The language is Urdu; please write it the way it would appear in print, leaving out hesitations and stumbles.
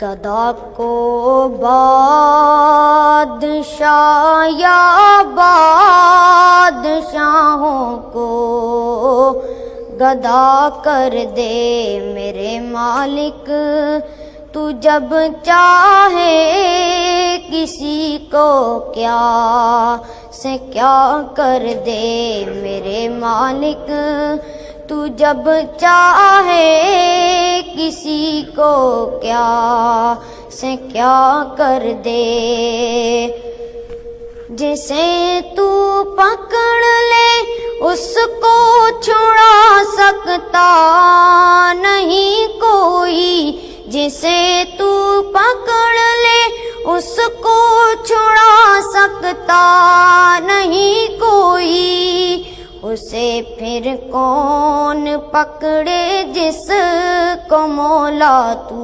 گدا کو بادشاہ یا بادشاہوں کو گدا کر دے میرے مالک، تو جب چاہے کسی کو کیا سے کیا کر دے میرے مالک، تو جب چاہے کسی کو کیا سے کیا کر دے۔ جسے تو پکڑ لے اس کو چھڑا سکتا نہیں کوئی، جسے تو پکڑ لے اس کو چھڑا سکتا نہیں کوئی، اسے پھر کون پکڑے جس کو مولا تو